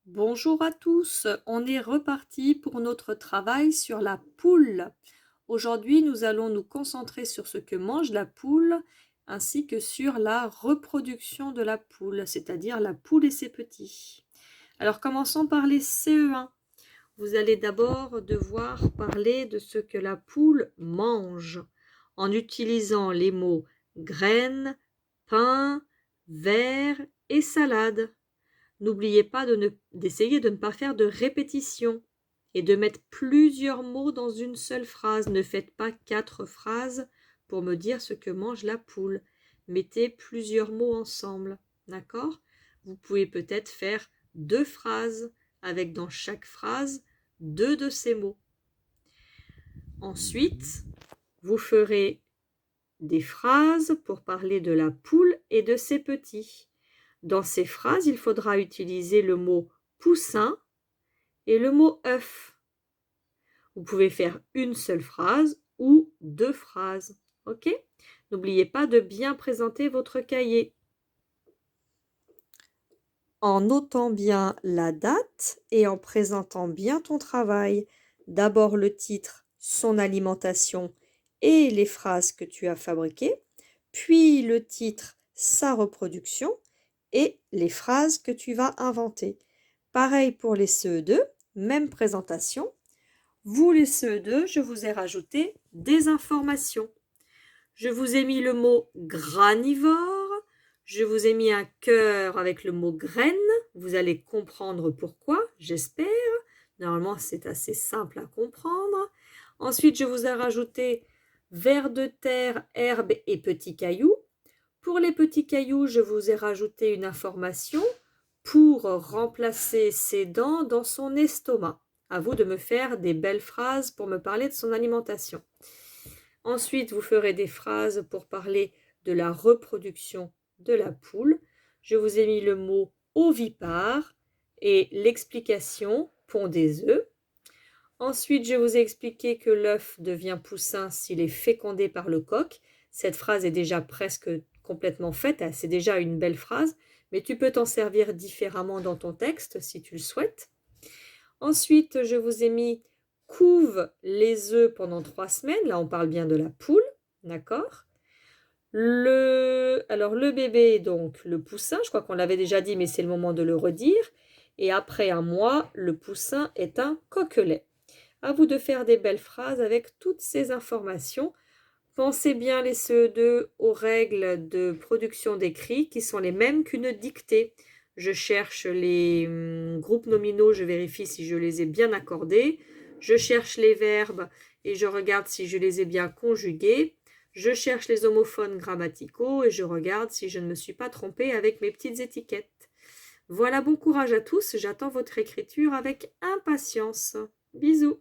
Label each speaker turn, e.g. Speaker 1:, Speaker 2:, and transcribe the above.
Speaker 1: Bonjour à tous, on est reparti pour notre travail sur la poule. Aujourd'hui, nous allons nous concentrer sur ce que mange la poule ainsi que sur la reproduction de la poule, c'est-à-dire la poule et ses petits. Alors commençons par les CE1. Vous allez d'abord devoir parler de ce que la poule mange en utilisant les mots graines, pain, verre et salade. N'oubliez pas d'essayer de ne pas faire de répétition et de mettre plusieurs mots dans une seule phrase. Ne faites pas 4 phrases pour me dire ce que mange la poule. Mettez plusieurs mots ensemble, d'accord? Vous pouvez peut-être faire 2 phrases avec dans chaque phrase 2 de ces mots. Ensuite, vous ferez des phrases pour parler de la poule et de ses petits. Dans ces phrases, il faudra utiliser le mot poussin et le mot œuf. Vous pouvez faire une seule phrase ou 2 phrases. Ok? N'oubliez pas de bien présenter votre cahier en notant bien la date et en présentant bien ton travail. D'abord le titre, son alimentation et les phrases que tu as fabriquées, puis le titre, sa reproduction et les phrases que tu vas inventer. Pareil pour les CE2, même présentation. Vous les CE2, je vous ai rajouté des informations. Je vous ai mis le mot granivore, je vous ai mis un cœur avec le mot graine. Vous allez comprendre pourquoi, j'espère. Normalement, c'est assez simple à comprendre. Ensuite, je vous ai rajouté vers de terre, herbe et petits cailloux. Pour les petits cailloux, je vous ai rajouté une information pour remplacer ses dents dans son estomac. À vous de me faire des belles phrases pour me parler de son alimentation. Ensuite, vous ferez des phrases pour parler de la reproduction de la poule. Je vous ai mis le mot ovipare et l'explication pond des œufs. Ensuite, je vous ai expliqué que l'œuf devient poussin s'il est fécondé par le coq. Cette phrase est déjà presque complètement faite, c'est déjà une belle phrase, mais tu peux t'en servir différemment dans ton texte si tu le souhaites. Ensuite, je vous ai mis couve les œufs pendant 3 semaines. Là, on parle bien de la poule, d'accord? Alors, le bébé, donc le poussin, je crois qu'on l'avait déjà dit, mais c'est le moment de le redire. Et après un mois, le poussin est un coquelet. À vous de faire des belles phrases avec toutes ces informations. Pensez bien les CE2 aux règles de production d'écrit qui sont les mêmes qu'une dictée. Je cherche les groupes nominaux, je vérifie si je les ai bien accordés. Je cherche les verbes et je regarde si je les ai bien conjugués. Je cherche les homophones grammaticaux et je regarde si je ne me suis pas trompée avec mes petites étiquettes. Voilà, bon courage à tous, j'attends votre écriture avec impatience. Bisous.